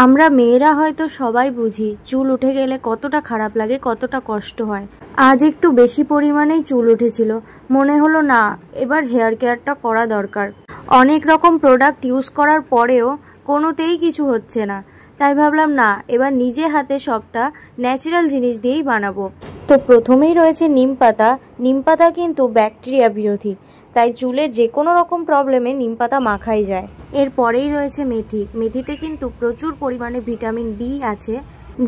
আমরা মেয়েরা হয়তো সবাই বুঝি চুল উঠে গেলে কতটা খারাপ লাগে, কতটা কষ্ট হয়। আজ একটু বেশি পরিমাণেই চুল উঠেছিল, মনে হলো না এবার হেয়ার কেয়ারটা করা দরকার। অনেক রকম প্রোডাক্ট ইউজ করার পরেও কোনোতেই কিছু হচ্ছে না, তাই ভাবলাম না এবার নিজে হাতে সবটা ন্যাচারাল জিনিস দিয়েই বানাবো। তো প্রথমেই রয়েছে নিম পাতা। নিম পাতা কিন্তু ব্যাকটেরিয়া বিরোধী, তাই চুলে যে কোনো রকম প্রবলেমে নিম পাতা মাখাই যায়। এরপরেই রয়েছে মেথি। মেথিতে কিন্তু প্রচুর পরিমাণে ভিটামিন বি আছে,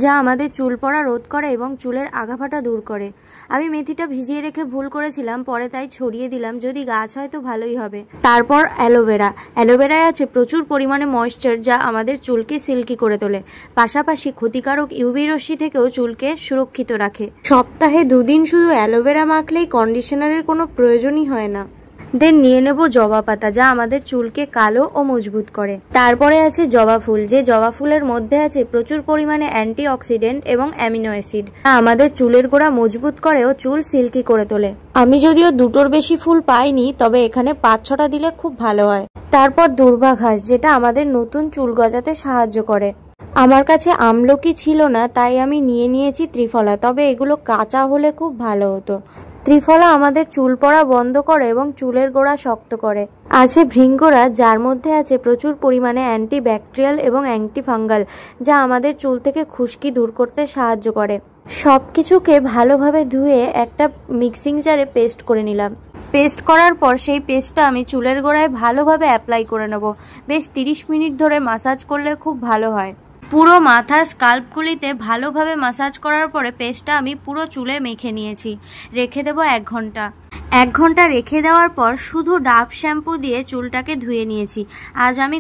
যা আমাদের চুল পড়া রোধ করে এবং চুলের আগাফাটা দূর করে। আমি মেথিটা ভিজিয়ে রেখে ভুল করেছিলাম, পরে তাই ছড়িয়ে দিলাম, যদি গাছ হয় তো ভালোই হবে। তারপর অ্যালোভেরা। অ্যালোভেরায় আছে প্রচুর পরিমাণে ময়েশ্চার, যা আমাদের চুলকে সিল্কি করে তোলে, পাশাপাশি ক্ষতিকারক ইউভি রশ্মি থেকেও চুলকে সুরক্ষিত রাখে। সপ্তাহে 2 দিন শুধু অ্যালোভেরা মাখলেই কন্ডিশনারের কোনো প্রয়োজনই হয় না। দেন নিয়ে নেব জবা পাতা, যা আমাদের চুলকে কালো ও মজবুত করে। তারপরে আছে জবা ফুল, যে জবা ফুলের মধ্যে আছে প্রচুর পরিমাণে অ্যান্টিঅক্সিডেন্ট এবং অ্যামিনো অ্যাসিড, যা আমাদের চুলের গোড়া মজবুত করে ও চুল সিল্কি করে তোলে। আমি যদিও 2টোর বেশি ফুল পাইনি, তবে এখানে 5-6টা দিলে খুব ভালো হয়। তারপর দূর্বা ঘাস, যেটা আমাদের নতুন চুল গজাতে সাহায্য করে। আমার কাছে আমলকি ছিল না, তাই আমি নিয়ে নিয়েছি ত্রিফলা, তবে এগুলো কাঁচা হলে খুব ভালো হতো। ত্রিফলা আমাদের চুল পড়া বন্ধ করে এবং চুলের গোড়া শক্ত করে। আছে ভৃঙ্গরাজ, যার মধ্যে আছে প্রচুর পরিমাণে অ্যান্টিব্যাকটেরিয়াল এবং অ্যান্টিফাঙ্গাল, যা আমাদের চুল থেকে খুশকি দূর করতে সাহায্য করে। সব কিছুকে ভালোভাবে ধুয়ে একটা মিক্সিং জারে পেস্ট করে নিলাম। পেস্ট করার পর সেই পেস্টটা আমি চুলের গোড়ায় ভালোভাবে অ্যাপ্লাই করে নেব। বেশ 30 মিনিট ধরে মাসাজ করলে খুব ভালো হয়। পুরো মাথার স্কাল্পগুলিতে ভালোভাবে মাসাজ করার পরে পেস্টটা আমি পুরো চুলে মেখে নিয়েছি। রেখে দেবো 1 ঘন্টা। 1 ঘন্টা রেখে দেওয়ার পর শুধু ডাভ শ্যাম্পু দিয়ে চুলটাকে ধুয়ে নিয়েছি। আজ আমি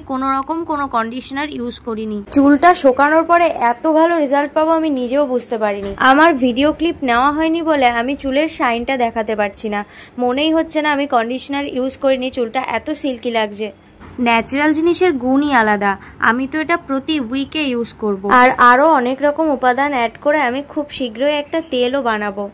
কোনো কন্ডিশনার ইউজ করিনি। চুলটা শুকানোর পরে এত ভালো রেজাল্ট পাবো আমি নিজেও বুঝতে পারিনি। আমার ভিডিও ক্লিপ নেওয়া হয়নি বলে আমি চুলের শাইনটা দেখাতে পারছি না। মনেই হচ্ছে না আমি কন্ডিশনার ইউজ করিনি, চুলটা এত সিল্কি লাগছে। ন্যাচারাল জিনিসের গুণই আলাদা। আমি তো এটা প্রতি উইকে ইউজ করব। আর আরো অনেক রকম উপাদান অ্যাড করে আমি খুব শীঘ্রই একটা তেলও বানাবো।